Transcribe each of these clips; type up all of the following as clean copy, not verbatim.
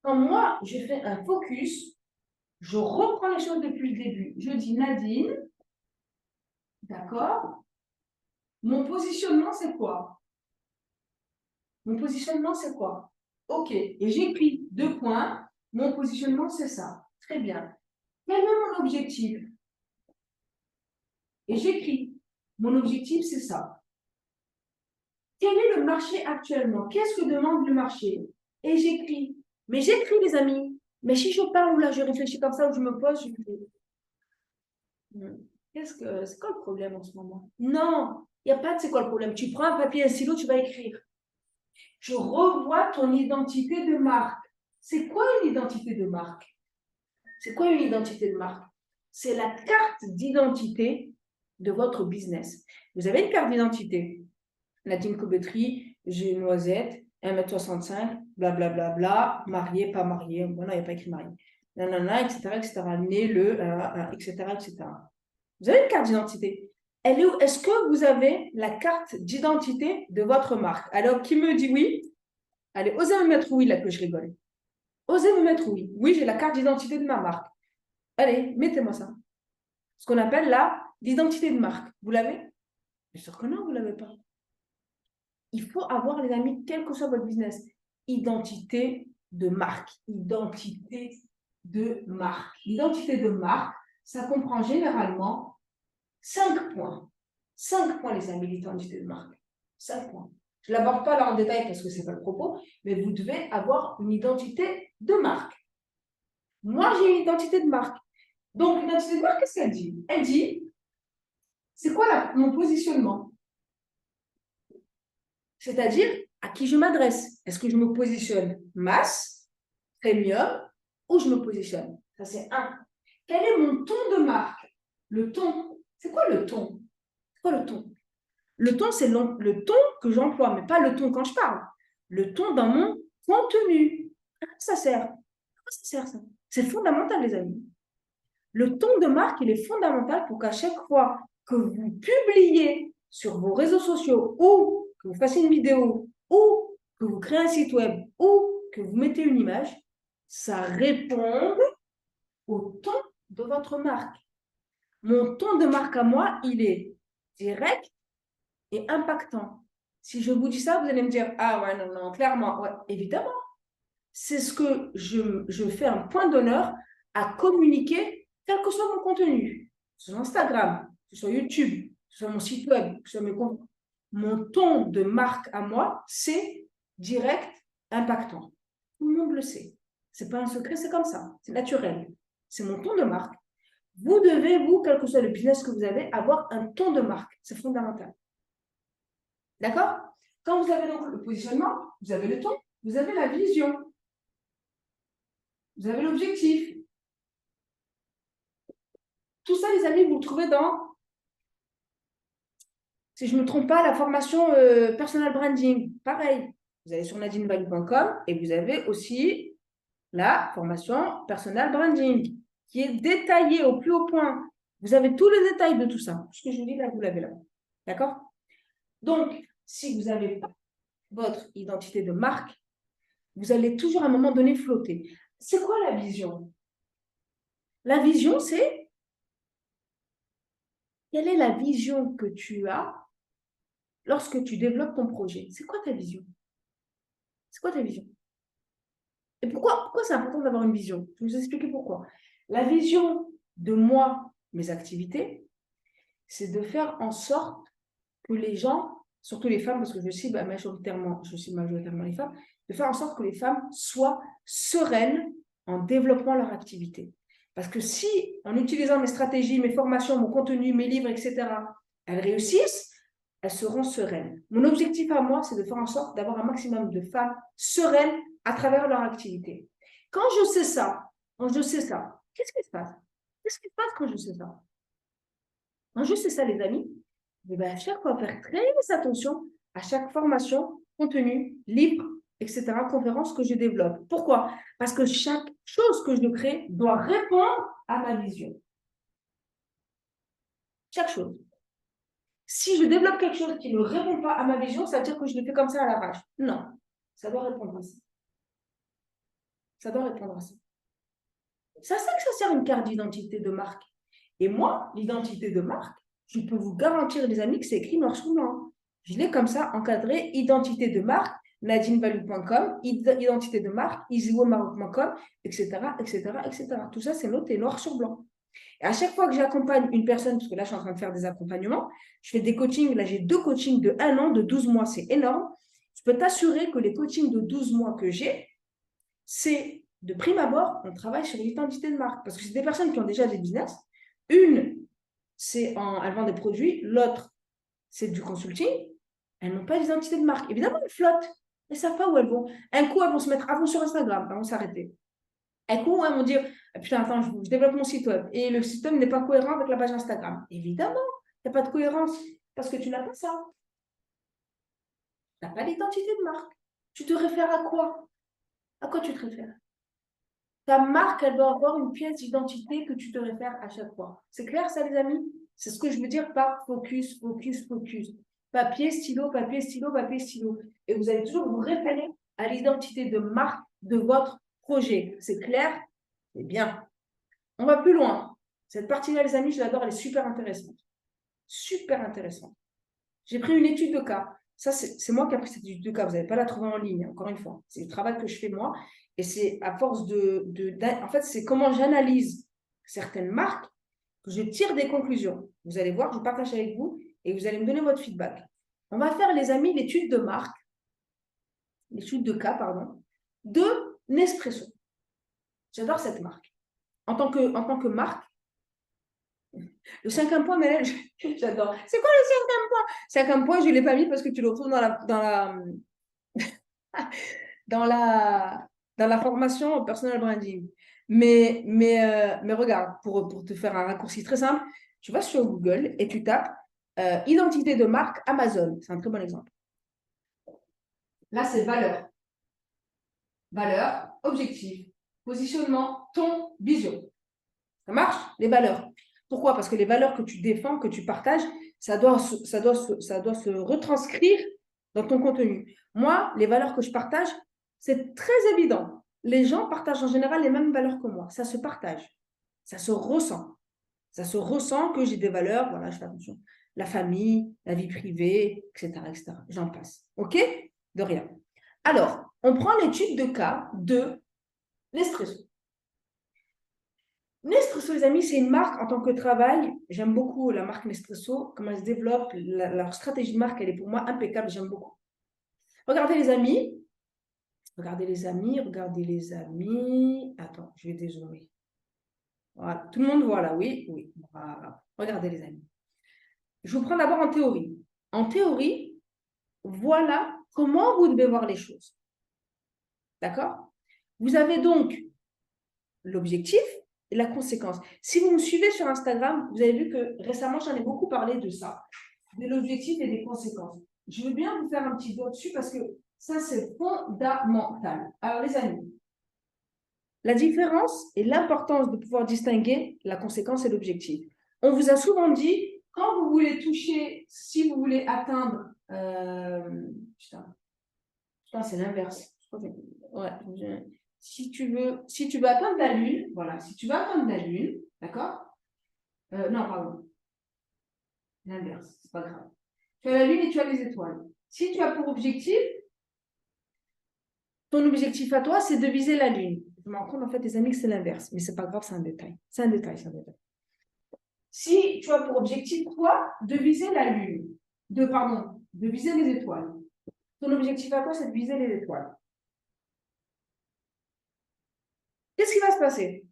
Quand moi, je fais un focus, je reprends les choses depuis le début. Je dis Nadine, d'accord? Mon positionnement, c'est quoi? Mon positionnement, c'est quoi? OK. Et j'écris 2 points. Mon positionnement, c'est ça. Très bien. Quel est mon objectif? Et j'écris. Mon objectif, c'est ça. Quel est le marché actuellement? Qu'est-ce que demande le marché? Et j'écris. Mais j'écris, les amis. Mais si je parle ou là, je réfléchis comme ça, ou je me pose, je fais. C'est quoi le problème en ce moment? Non, il n'y a pas de c'est quoi le problème. Tu prends un papier et un stylo, tu vas écrire. Je revois ton identité de marque. C'est quoi une identité de marque? C'est quoi une identité de marque? C'est la carte d'identité de votre business. Vous avez une carte d'identité. Nadine Coubettry, j'ai une noisette, 1,65 m, blablabla, bla, mariée, pas mariée. Bon, non, il n'y a pas écrit mariée. Nanana, etc., etc. Né le, etc., etc. Vous avez une carte d'identité. Elle est où? Est-ce que vous avez la carte d'identité de votre marque? Alors, qui me dit oui? Allez, osez me mettre oui, là, que je rigole. Osez me mettre oui. Oui, j'ai la carte d'identité de ma marque. Allez, mettez-moi ça. Ce qu'on appelle l'identité de marque. Vous l'avez? Bien sûr que non, vous ne l'avez pas. Il faut avoir, les amis, quel que soit votre business, identité de marque. Identité de marque. L'identité de marque, ça comprend généralement 5 points. 5 points, les amis, l'identité de marque. 5 points. Je ne l'aborde pas là en détail parce que ce n'est pas le propos, mais vous devez avoir une identité de marque. Moi, j'ai une identité de marque. Donc, l'identité de marque, qu'est-ce qu'elle dit? Elle dit, c'est quoi mon positionnement? C'est-à-dire, à qui je m'adresse? Est-ce que je me positionne masse, premium, ou je me positionne? Ça, c'est un. Quel est mon ton de marque? Le ton. C'est quoi le ton? C'est quoi le ton? Le ton, c'est le ton que j'emploie, mais pas le ton quand je parle. Le ton dans mon contenu. À quoi ça sert? À quoi ça sert, ça? C'est fondamental, les amis. Le ton de marque, il est fondamental pour qu'à chaque fois que vous publiez sur vos réseaux sociaux ou que vous fassiez une vidéo ou que vous créez un site web ou que vous mettez une image, ça réponde au ton de votre marque. Mon ton de marque à moi, il est direct et impactant. Si je vous dis ça, vous allez me dire, ah ouais, non, non, clairement, ouais, évidemment. C'est ce que je fais un point d'honneur à communiquer, quel que soit mon contenu, que ce soit Instagram, que ce soit YouTube, que ce soit mon site web, que ce soit mes comptes. Mon ton de marque à moi, c'est direct, impactant. Tout le monde le sait. Ce n'est pas un secret, c'est comme ça. C'est naturel. C'est mon ton de marque. Vous devez, vous, quel que soit le business que vous avez, avoir un ton de marque. C'est fondamental. D'accord? Quand vous avez donc le positionnement, vous avez le ton, vous avez la vision, vous avez l'objectif. Tout ça, les amis, vous le trouvez dans, si je ne me trompe pas, la formation personal branding. Pareil, vous allez sur nadinevalue.com et vous avez aussi la formation personal branding qui est détaillée au plus haut point. Vous avez tous les détails de tout ça. Ce que je vous dis là, vous l'avez là. D'accord? Donc, si vous n'avez pas votre identité de marque, vous allez toujours à un moment donné flotter. C'est quoi la vision? La vision, c'est quelle est la vision que tu as lorsque tu développes ton projet? C'est quoi ta vision? C'est quoi ta vision? Et pourquoi c'est important d'avoir une vision? Je vais vous expliquer pourquoi. La vision de moi, mes activités, c'est de faire en sorte que les gens, surtout les femmes, parce que je cible majoritairement les femmes, de faire en sorte que les femmes soient sereines en développant leur activité. Parce que si, en utilisant mes stratégies, mes formations, mon contenu, mes livres, etc., elles réussissent, elles seront sereines. Mon objectif à moi, c'est de faire en sorte d'avoir un maximum de femmes sereines à travers leur activité. Quand je sais ça, qu'est-ce qui se passe? Qu'est-ce qui se passe quand je sais ça? Quand je sais ça, les amis, et bien, à chaque fois, faire très attention à chaque formation, contenu, livre, etc., conférence que je développe. Pourquoi? Parce que chaque chose que je crée doit répondre à ma vision. Chaque chose. Si je développe quelque chose qui ne répond pas à ma vision, ça veut dire que je le fais comme ça à l'arrache. Non, ça doit répondre à ça. Ça doit répondre à ça. C'est à ça que ça sert une carte d'identité de marque. Et moi, l'identité de marque, je peux vous garantir, les amis, que c'est écrit noir sur blanc. Je l'ai comme ça encadré, identité de marque, nadinevalou.com, identité de marque, easywomaroc.com, etc., etc., etc. Tout ça, c'est noté noir sur blanc. Et à chaque fois que j'accompagne une personne, parce que là, je suis en train de faire des accompagnements, je fais des coachings. Là, j'ai 2 coachings de 1 an, de 12 mois. C'est énorme. Je peux t'assurer que les coachings de 12 mois que j'ai, c'est de prime abord, on travaille sur l'identité de marque. Parce que c'est des personnes qui ont déjà des business. Une, elle vend des produits. L'autre, c'est du consulting. Elles n'ont pas d'identité de marque. Évidemment, elles flottent. Elles ne savent pas où elles vont. Un coup, elles vont se mettre à fond sur Instagram. Elles vont s'arrêter. Un coup, elles vont dire putain, attends, je développe mon site web. Et le site web n'est pas cohérent avec la page Instagram. Évidemment, il n'y a pas de cohérence. Parce que tu n'as pas ça. Tu n'as pas d'identité de marque. Tu te réfères à quoi? À quoi tu te réfères? Ta marque, elle doit avoir une pièce d'identité que tu te réfères à chaque fois. C'est clair, ça, les amis? C'est ce que je veux dire par focus, focus, focus. Papier, stylo, papier, stylo, papier, stylo. Et vous allez toujours vous référer à l'identité de marque de votre projet. C'est clair? C'est bien. On va plus loin. Cette partie-là, les amis, je l'adore, elle est super intéressante. Super intéressante. J'ai pris une étude de cas. Ça, c'est moi qui ai pris cette étude de cas. Vous n'allez pas la trouver en ligne, encore une fois. C'est le travail que je fais moi. Et c'est à force en fait, c'est comment j'analyse certaines marques que je tire des conclusions. Vous allez voir, je partage avec vous et vous allez me donner votre feedback. On va faire, les amis, l'étude de cas, pardon, de Nespresso. J'adore cette marque. En tant que marque, le 5e point, mais j'adore. C'est quoi le 5e point? 5e point, je ne l'ai pas mis parce que tu le retrouves dans la formation personal branding. Mais regarde, pour te faire un raccourci très simple, tu vas sur Google et tu tapes identité de marque Amazon. C'est un très bon exemple. Là, c'est valeur. Valeur, objectif, positionnement, ton, vision. Ça marche? Les valeurs. Pourquoi? Parce que les valeurs que tu défends, que tu partages, ça doit se retranscrire dans ton contenu. Moi, les valeurs que je partage, c'est très évident. Les gens partagent en général les mêmes valeurs que moi. Ça se partage. Ça se ressent. Ça se ressent que j'ai des valeurs, voilà, je fais attention. La famille, la vie privée, etc., etc. J'en passe. OK? De rien. Alors, on prend l'étude de cas de Nespresso. Nespresso, les amis, c'est une marque en tant que travail. J'aime beaucoup la marque Nespresso, comment elle se développe. Leur stratégie de marque, elle est pour moi impeccable. J'aime beaucoup. Regardez les amis. Regardez les amis. Regardez les amis. Attends, je vais dézoomer. Voilà. Tout le monde voit là, oui, oui. Voilà. Regardez les amis. Je vous prends d'abord en théorie. En théorie, voilà comment vous devez voir les choses. D'accord? Vous avez donc l'objectif et la conséquence. Si vous me suivez sur Instagram, vous avez vu que récemment, j'en ai beaucoup parlé de ça, de l'objectif et des conséquences. Je veux bien vous faire un petit doigt dessus parce que ça, c'est fondamental. Alors, les amis, la différence et l'importance de pouvoir distinguer la conséquence et l'objectif. On vous a souvent dit, quand vous voulez toucher, si vous voulez atteindre... putain, c'est l'inverse. Ouais, si tu veux atteindre la Lune, voilà, si tu veux atteindre la Lune, d'accord? Non, pardon. L'inverse, c'est pas grave. Tu as la Lune et tu as les étoiles. Si tu as pour objectif, ton objectif à toi, c'est de viser la Lune. Je me rends compte, en fait, les amis, que c'est l'inverse. Mais c'est pas grave, c'est un détail. C'est un détail, c'est un détail. Si tu as pour objectif, toi, de viser la Lune, de viser les étoiles. Ton objectif à toi, c'est de viser les étoiles. Qu'est-ce qui va se passer?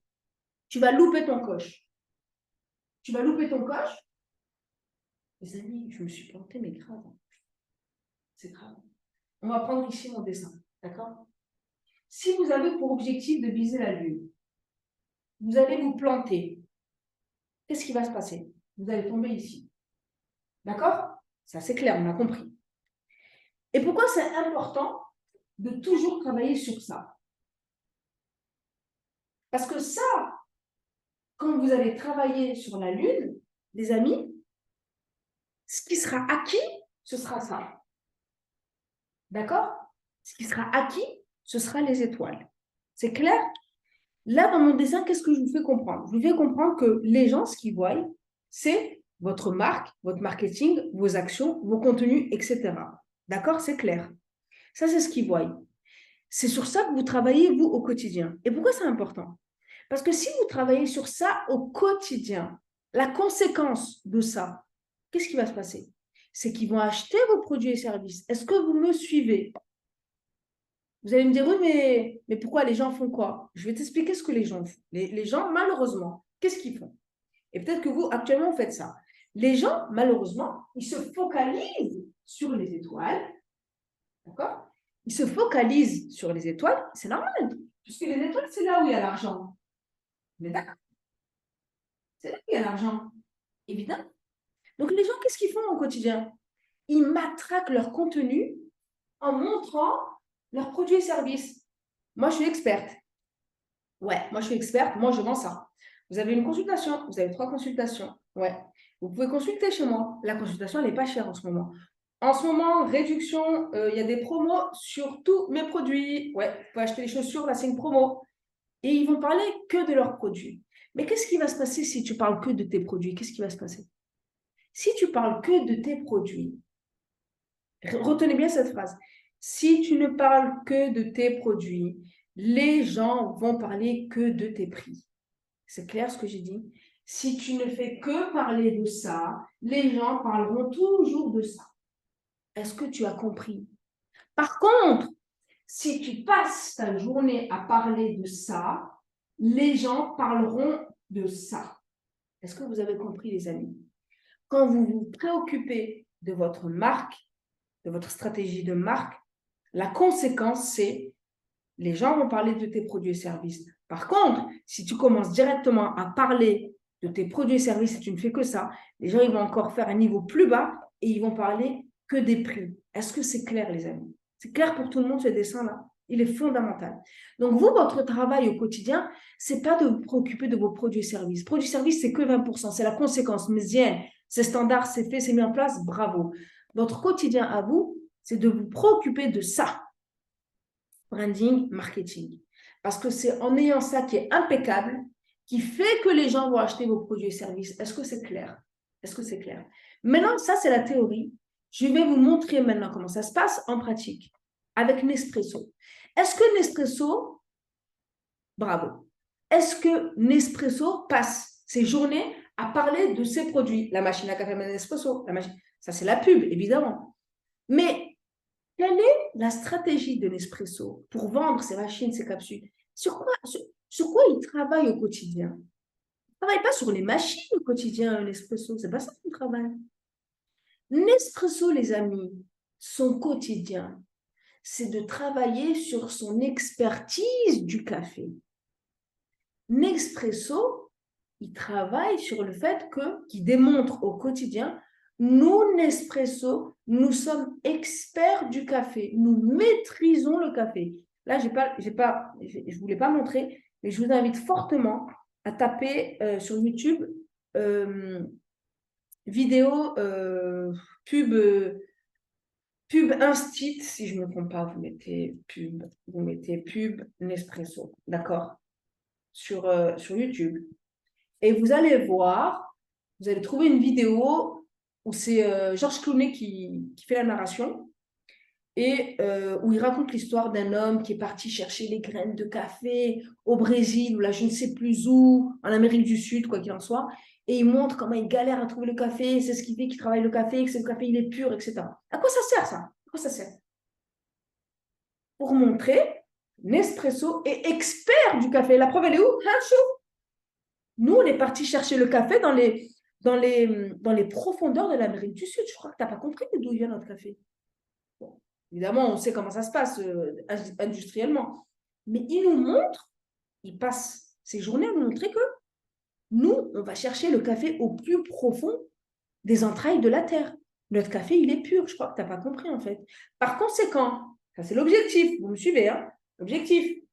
Tu vas louper ton coche. Tu vas louper ton coche. Les amis, je me suis plantée, mais grave. C'est grave. On va prendre ici mon dessin. D'accord? Si vous avez pour objectif de viser la Lune, vous allez vous planter. Qu'est-ce qui va se passer? Vous allez tomber ici. D'accord? Ça, c'est clair, on a compris. Et pourquoi c'est important de toujours travailler sur ça? Parce que ça, quand vous allez travailler sur la Lune, les amis, ce qui sera acquis, ce sera ça. D'accord? Ce qui sera acquis, ce sera les étoiles. C'est clair? Là, dans mon dessin, qu'est-ce que je vous fais comprendre? Je vous fais comprendre que les gens, ce qu'ils voient, c'est votre marque, votre marketing, vos actions, vos contenus, etc. D'accord? C'est clair. Ça, c'est ce qu'ils voient. C'est sur ça que vous travaillez, vous, au quotidien. Et pourquoi c'est important? Parce que si vous travaillez sur ça au quotidien, la conséquence de ça, qu'est-ce qui va se passer? C'est qu'ils vont acheter vos produits et services. Est-ce que vous me suivez? Vous allez me dire, oui, mais pourquoi les gens font quoi? Je vais t'expliquer ce que les gens font. Les gens, malheureusement, qu'est-ce qu'ils font? Et peut-être que vous, actuellement, vous faites ça. Les gens, malheureusement, ils se focalisent sur les étoiles. D'accord? Ils se focalisent sur les étoiles. C'est normal. Puisque les étoiles, c'est là où il y a l'argent. Mais d'accord? C'est là où il y a l'argent. Évidemment. Donc, les gens, qu'est-ce qu'ils font au quotidien? Ils matraquent leur contenu en montrant leurs produits et services. Moi, je suis experte. Ouais, moi, je suis experte. Moi, je vends ça. Vous avez une consultation. Vous avez 3 consultations. Ouais. Vous pouvez consulter chez moi. La consultation, elle n'est pas chère en ce moment. En ce moment, réduction, il y a des promos sur tous mes produits. Ouais, vous pouvez acheter les chaussures, là, c'est une promo. Et ils vont parler que de leurs produits. Mais qu'est-ce qui va se passer si tu parles que de tes produits? Qu'est-ce qui va se passer? Si tu parles que de tes produits, retenez bien cette phrase. Si tu ne parles que de tes produits, les gens vont parler que de tes prix. C'est clair ce que j'ai dit? Si tu ne fais que parler de ça, les gens parleront toujours de ça. Est-ce que tu as compris? Par contre, si tu passes ta journée à parler de ça, les gens parleront de ça. Est-ce que vous avez compris, les amis? Quand vous vous préoccupez de votre marque, de votre stratégie de marque, la conséquence, c'est les gens vont parler de tes produits et services. Par contre, si tu commences directement à parler de tes produits et services et tu ne fais que ça, les gens ils vont encore faire un niveau plus bas et ils vont parler que des prix. Est-ce que c'est clair, les amis? C'est clair pour tout le monde, ce dessin-là? Il est fondamental. Donc, vous, votre travail au quotidien, c'est pas de vous préoccuper de vos produits et services. Produits et services, c'est que 20%. C'est la conséquence. Mais c'est standard, c'est fait, c'est mis en place. Bravo. Votre quotidien à vous, c'est de vous préoccuper de ça. Branding, marketing. Parce que c'est en ayant ça qui est impeccable, qui fait que les gens vont acheter vos produits et services. Est-ce que c'est clair? Est-ce que c'est clair? Maintenant, ça, c'est la théorie. Je vais vous montrer maintenant comment ça se passe en pratique avec Nespresso. Est-ce que Nespresso, bravo, est-ce que Nespresso passe ses journées à parler de ses produits? La machine à café Nespresso, la machine, ça c'est la pub, évidemment. Mais quelle est la stratégie de Nespresso pour vendre ses machines, ses capsules? Sur quoi il travaille au quotidien? Il ne travaille pas sur les machines au quotidien, Nespresso. C'est pas ça qu'il travaille. Nespresso, les amis, son quotidien, c'est de travailler sur son expertise du café. Nespresso, il travaille sur le fait qu'il démontre au quotidien, nous, Nespresso, nous sommes experts du café. Nous maîtrisons le café. Là, je ne voulais pas montrer, mais je vous invite fortement à taper sur YouTube vidéo pub, pub Instit, si je ne me trompe pas, vous mettez pub Nespresso, d'accord, sur YouTube. Et vous allez voir, vous allez trouver une vidéo où c'est Georges Clooney qui fait la narration et où il raconte l'histoire d'un homme qui est parti chercher les graines de café au Brésil ou là je ne sais plus où, en Amérique du Sud, quoi qu'il en soit. Et il montre comment il galère à trouver le café, c'est ce qui fait qu'il travaille le café, que le café il est pur, etc. À quoi ça sert ça? À quoi ça sert? Pour montrer Nespresso est expert du café. La preuve, elle est où? Nous, on est parti chercher le café dans les profondeurs de l'Amérique du Sud. Je crois que tu n'as pas compris d'où vient notre café. Bon, évidemment, on sait comment ça se passe industriellement. Mais il nous montre, il passe ses journées à nous montrer que nous, on va chercher le café au plus profond des entrailles de la terre. Notre café, il est pur. Je crois que tu n'as pas compris, en fait. Par conséquent, ça c'est l'objectif. Vous me suivez, hein? L'objectif.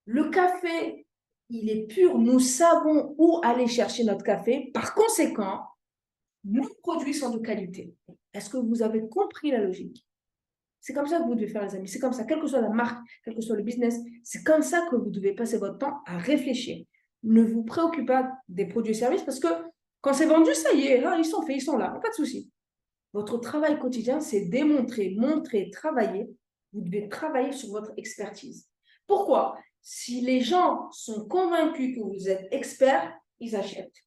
Le café, il est pur. Nous savons où aller chercher notre café. Par conséquent, nos produits sont de qualité. Est-ce que vous avez compris la logique? C'est comme ça que vous devez faire, les amis. C'est comme ça, quelle que soit la marque, quel que soit le business, c'est comme ça que vous devez passer votre temps à réfléchir. Ne vous préoccupez pas des produits et services parce que quand c'est vendu, ça y est, là, ils sont faits, ils sont là, pas de souci. Votre travail quotidien, c'est démontrer, montrer, travailler. Vous devez travailler sur votre expertise. Pourquoi? Si les gens sont convaincus que vous êtes expert, ils achètent.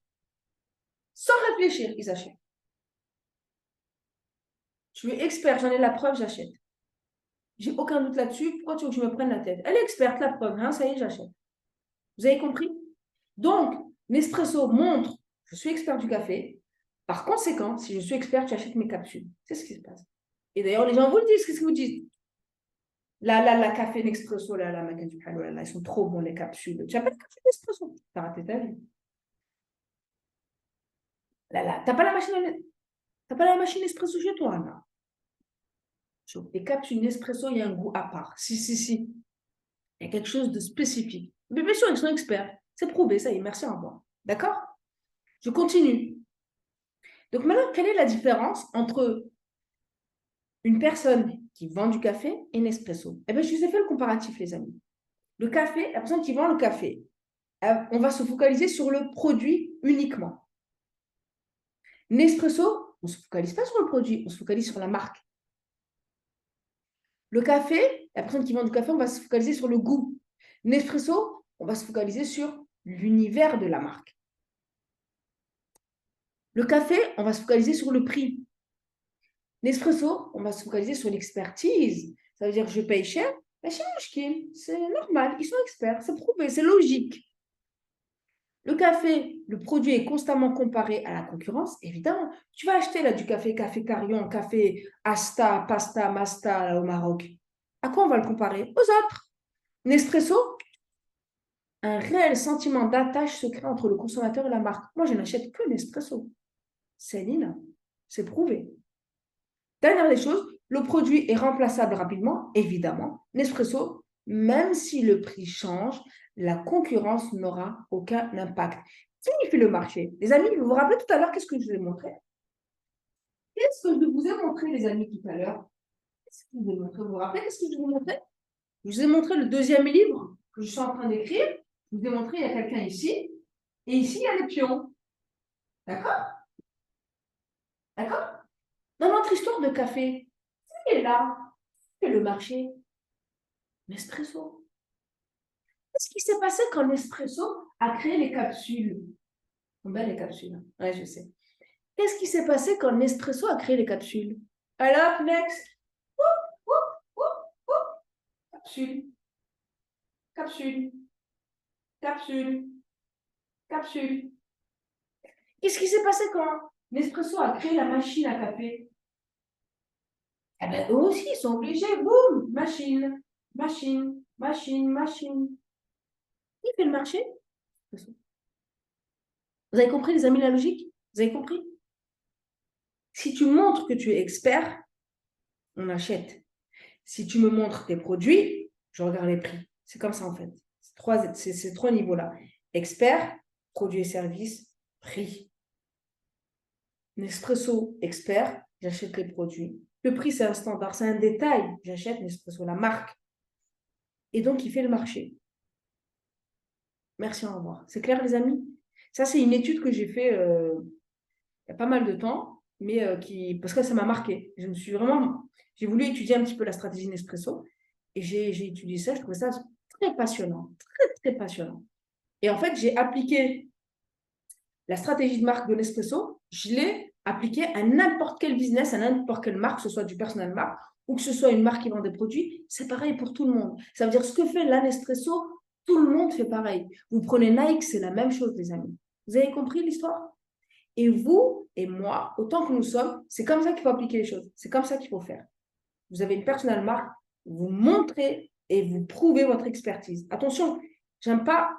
Sans réfléchir, ils achètent. Je suis expert, j'en ai la preuve, j'achète. J'ai aucun doute là-dessus. Pourquoi tu veux que je me prenne la tête? Elle est experte, la preuve, hein, ça y est, j'achète. Vous avez compris? Donc, Nespresso montre, je suis expert du café. Par conséquent, si je suis expert, tu achètes mes capsules. C'est ce qui se passe. Et d'ailleurs, les gens vous le disent, qu'est-ce que vous dites? La café Nespresso, la maquette du Halo, ils sont trop bons, les capsules. Tu n'as pas de capsules Nespresso? T'as raté ta vie. T'as pas la machine, t'as pas la machine Nespresso chez toi, là? Les capsules Nespresso, il y a un goût à part. Si, si, si. Il y a quelque chose de spécifique. Mais bien sûr, ils sont experts. C'est prouvé, ça y est, merci, au revoir. D'accord? Je continue. Donc maintenant, quelle est la différence entre une personne qui vend du café et Nespresso? Eh bien, je vous ai fait le comparatif, les amis. Le café, la personne qui vend le café, on va se focaliser sur le produit uniquement. Nespresso, on ne se focalise pas sur le produit, on se focalise sur la marque. Le café, la personne qui vend du café, on va se focaliser sur le goût. Nespresso, on va se focaliser sur l'univers de la marque. Le café, on va se focaliser sur le prix. Nespresso, on va se focaliser sur l'expertise. Ça veut dire que je paye cher, mais c'est normal, ils sont experts, c'est prouvé, c'est logique. Le café, le produit est constamment comparé à la concurrence, évidemment. Tu vas acheter là du café, café Carion, café Asta, Pasta, Masta là, au Maroc. À quoi on va le comparer? Aux autres. Nespresso, un réel sentiment d'attache se crée entre le consommateur et la marque. Moi, je n'achète que Nespresso. C'est Nina, c'est prouvé. Dernière des choses, le produit est remplaçable rapidement, évidemment. Nespresso, même si le prix change, la concurrence n'aura aucun impact. Qui fait le marché? Les amis, vous vous rappelez tout à l'heure, qu'est-ce que je vous ai montré? Qu'est-ce que je vous ai montré, les amis, tout à l'heure? Qu'est-ce que je vous ai montré? Vous vous rappelez, qu'est-ce que je vous ai montré? Je vous ai montré le deuxième livre que je suis en train d'écrire. Je vous ai montré, il y a quelqu'un ici. Et ici, il y a les pions. D'accord? D'accord? Dans notre histoire de café, qui est là? Qui est le marché? Nespresso. Qu'est-ce qui s'est passé quand Nespresso a créé les capsules? Sont belles les capsules. Hein. Ouais, je sais. Qu'est-ce qui s'est passé quand Nespresso a créé les capsules? Alors, next. Oup, oup, oup, oup. Capsule. Capsule. Capsule. Capsule. Qu'est-ce qui s'est passé quand Nespresso a créé la machine à café? Eh bien, eux aussi, ils sont obligés. Boum! Machine. Machine. Machine. Machine. Qui fait le marché? Vous avez compris, les amis, la logique? Vous avez compris? Si tu montres que tu es expert, on achète. Si tu me montres tes produits, je regarde les prix. C'est comme ça, en fait. Ces trois niveaux-là. Expert, produits et services, prix. Nespresso, expert, j'achète les produits. Le prix, c'est un standard, c'est un détail. J'achète Nespresso, la marque. Et donc, il fait le marché. Merci, au revoir. C'est clair, les amis? Ça, c'est une étude que j'ai fait il y a pas mal de temps, mais parce que ça m'a marqué. J'ai voulu étudier un petit peu la stratégie Nespresso et j'ai étudié ça. Je trouvais ça très passionnant, très, très passionnant. Et en fait, j'ai appliqué la stratégie de marque de Nespresso, je l'ai appliquée à n'importe quel business, à n'importe quelle marque, que ce soit du personnel marque ou que ce soit une marque qui vend des produits. C'est pareil pour tout le monde. Ça veut dire ce que fait la Nespresso, tout le monde fait pareil. Vous prenez Nike, c'est la même chose, les amis. Vous avez compris l'histoire? Et vous et moi, autant que nous sommes, c'est comme ça qu'il faut appliquer les choses. C'est comme ça qu'il faut faire. Vous avez une personnelle marque, vous montrez et vous prouvez votre expertise. Attention, j'aime pas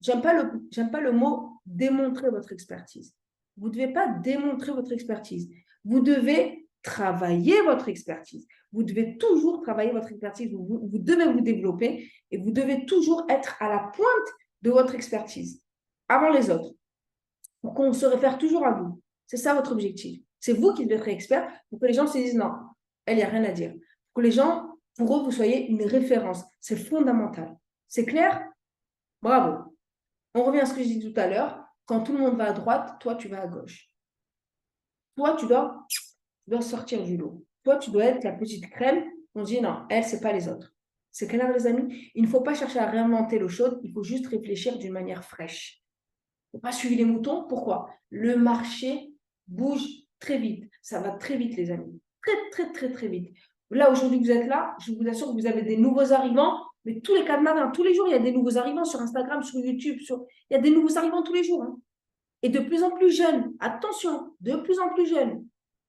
le mot démontrer votre expertise. Vous ne devez pas démontrer votre expertise. Vous devez travailler votre expertise. Vous devez toujours travailler votre expertise. Vous devez vous développer et vous devez toujours être à la pointe de votre expertise avant les autres pour qu'on se réfère toujours à vous. C'est ça votre objectif. C'est vous qui devez être expert pour que les gens se disent non, elle n'y a rien à dire. Pour que les gens, pour eux, vous soyez une référence. C'est fondamental. C'est clair? Bravo. On revient à ce que j'ai dit tout à l'heure. Quand tout le monde va à droite, toi, tu vas à gauche. Toi, tu dois sortir du lot. Toi, tu dois être la petite crème. On dit non, elle, c'est pas les autres. C'est clair, les amis? Il ne faut pas chercher à réinventer l'eau chaude. Il faut juste réfléchir d'une manière fraîche. Il ne faut pas suivre les moutons. Pourquoi? Le marché bouge très vite. Ça va très vite, les amis. Très, très, très, très vite. Là, aujourd'hui, vous êtes là. Je vous assure que vous avez des nouveaux arrivants. Mais tous les 4 matins, tous les jours, il y a des nouveaux arrivants sur Instagram, sur YouTube. Il y a des nouveaux arrivants tous les jours. Hein. Et de plus en plus jeunes. Attention, de plus en plus jeunes.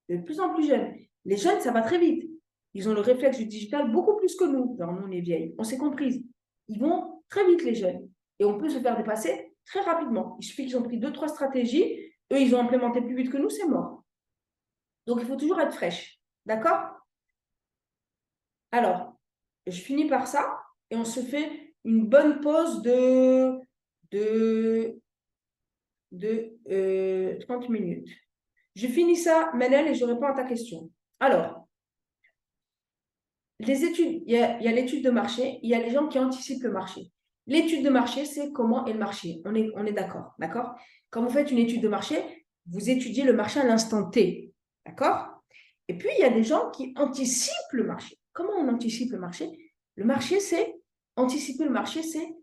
De plus en plus jeunes. Les jeunes, ça va très vite. Ils ont le réflexe du digital beaucoup plus que nous. Alors, nous, on est vieilles. On s'est comprises. Ils vont très vite, les jeunes. Et on peut se faire dépasser très rapidement. Il suffit qu'ils ont pris 2, 3 stratégies. Eux, ils ont implémenté plus vite que nous, c'est mort. Donc, il faut toujours être fraîche. D'accord? Alors, je finis par ça et on se fait une bonne pause de 30 minutes. Je finis ça, Manel, et je réponds à ta question. Alors, les études, il y a l'étude de marché, il y a les gens qui anticipent le marché. L'étude de marché, c'est comment est le marché. On est d'accord, d'accord? Quand vous faites une étude de marché, vous étudiez le marché à l'instant T, d'accord? Et puis, il y a des gens qui anticipent le marché. Comment on anticipe le marché? Le marché, c'est, anticiper le marché, c'est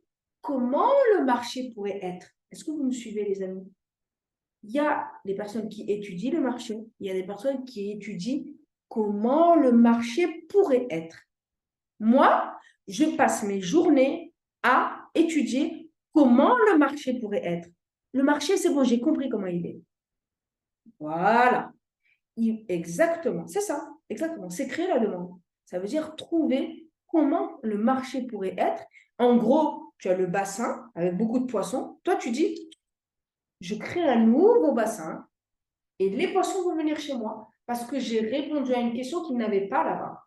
comment le marché pourrait être. Est-ce que vous me suivez, les amis? Il y a des personnes qui étudient le marché, il y a des personnes qui étudient comment le marché pourrait être. Moi, je passe mes journées à étudier comment le marché pourrait être. Le marché, c'est bon, j'ai compris comment il est. Voilà. Exactement, c'est ça, exactement. C'est créer la demande. Ça veut dire trouver comment le marché pourrait être. En gros, tu as le bassin avec beaucoup de poissons. Toi, tu dis, je crée un nouveau bassin et les poissons vont venir chez moi parce que j'ai répondu à une question qu'ils n'avaient pas là-bas.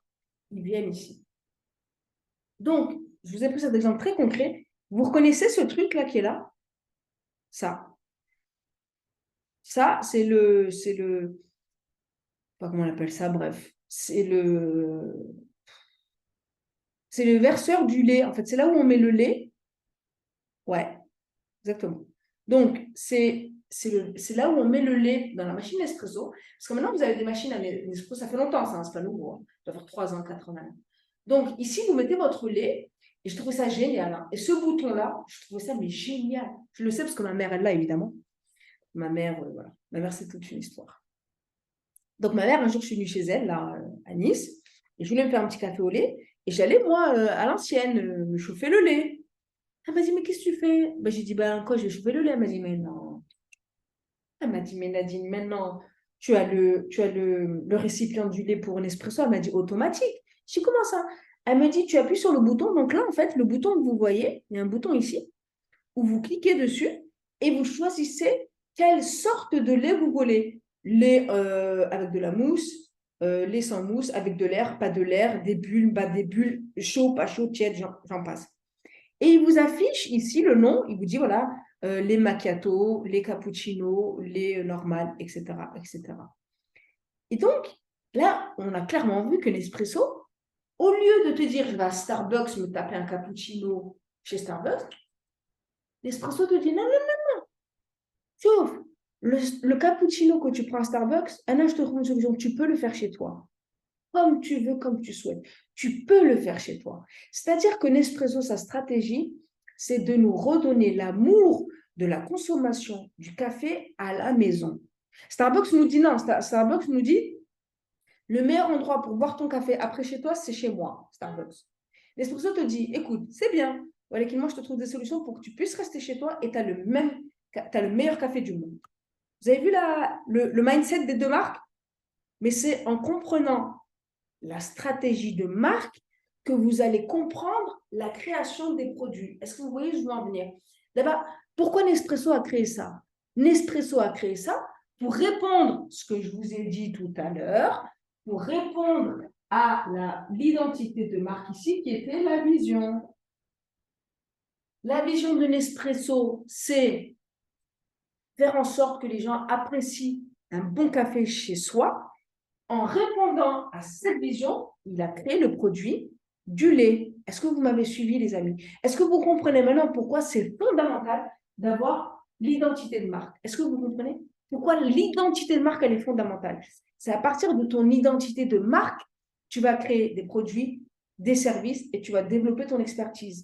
Ils viennent ici. Donc, je vous ai pris cet exemple très concret. Vous reconnaissez ce truc-là qui est là? Ça. Ça, c'est le, pas comment on appelle ça, bref. C'est le verseur du lait. En fait, c'est là où on met le lait. Ouais, exactement. Donc, c'est là où on met le lait dans la machine Nespresso. Parce que maintenant, vous avez des machines à Nespresso, ça fait longtemps, ça, hein, c'est pas nouveau. Hein. Ça doit faire 3 ans, 4 ans maintenant. Donc, ici, vous mettez votre lait. Et je trouvais ça génial. Hein. Et ce bouton-là, je trouvais ça mais génial. Je le sais parce que ma mère, elle l'a, évidemment. Ma mère, voilà. Ma mère, c'est toute une histoire. Donc, ma mère, un jour, je suis venue chez elle, là, à Nice. Et je voulais me faire un petit café au lait. Et j'allais, moi, à l'ancienne, me chauffer le lait. Elle m'a dit, mais qu'est-ce que tu fais? Ben, j'ai dit, ben quoi, je vais chauffer le lait. Elle m'a dit, mais non. Elle m'a dit, mais Nadine, maintenant, tu as le récipient du lait pour Nespresso. Elle m'a dit, automatique. Je dis, comment ça? Elle me dit, tu appuies sur le bouton. Donc là, en fait, le bouton que vous voyez, il y a un bouton ici, où vous cliquez dessus et vous choisissez quelle sorte de lait vous voulez. Lait avec de la mousse, lait sans mousse, avec de l'air, pas de l'air, des bulles, pas des bulles, chaud, pas chaud, tiède, j'en passe. Et il vous affiche ici le nom, il vous dit voilà, les macchiato, les cappuccino, les normal, etc., etc. Et donc, là, on a clairement vu que Nespresso, au lieu de te dire je vais à Starbucks me taper un cappuccino chez Starbucks, Nespresso te dit non, non, non, sauf le cappuccino que tu prends à Starbucks, Anna, je te trouve une solution, tu peux le faire chez toi. Comme tu veux, comme tu souhaites. Tu peux le faire chez toi. C'est-à-dire que Nespresso, sa stratégie, c'est de nous redonner l'amour de la consommation du café à la maison. Starbucks nous dit non, Starbucks nous dit le meilleur endroit pour boire ton café après chez toi, c'est chez moi, Starbucks. Nespresso te dit, écoute, c'est bien, voilà, moi je te trouve des solutions pour que tu puisses rester chez toi et tu as le meilleur café du monde. Vous avez vu le mindset des deux marques? Mais c'est en comprenant la stratégie de marque que vous allez comprendre la création des produits. Est-ce que vous voyez, je veux en venir? D'abord, pourquoi Nespresso a créé ça? Nespresso a créé ça pour répondre à ce que je vous ai dit tout à l'heure, pour répondre à l'identité de marque ici, qui était la vision. La vision de Nespresso, c'est faire en sorte que les gens apprécient un bon café chez soi en répondant à cette vision, il a créé le produit du lait. Est-ce que vous m'avez suivi, les amis? Est-ce que vous comprenez maintenant pourquoi c'est fondamental d'avoir l'identité de marque? Est-ce que vous comprenez pourquoi l'identité de marque, elle est fondamentale? C'est à partir de ton identité de marque, tu vas créer des produits, des services et tu vas développer ton expertise.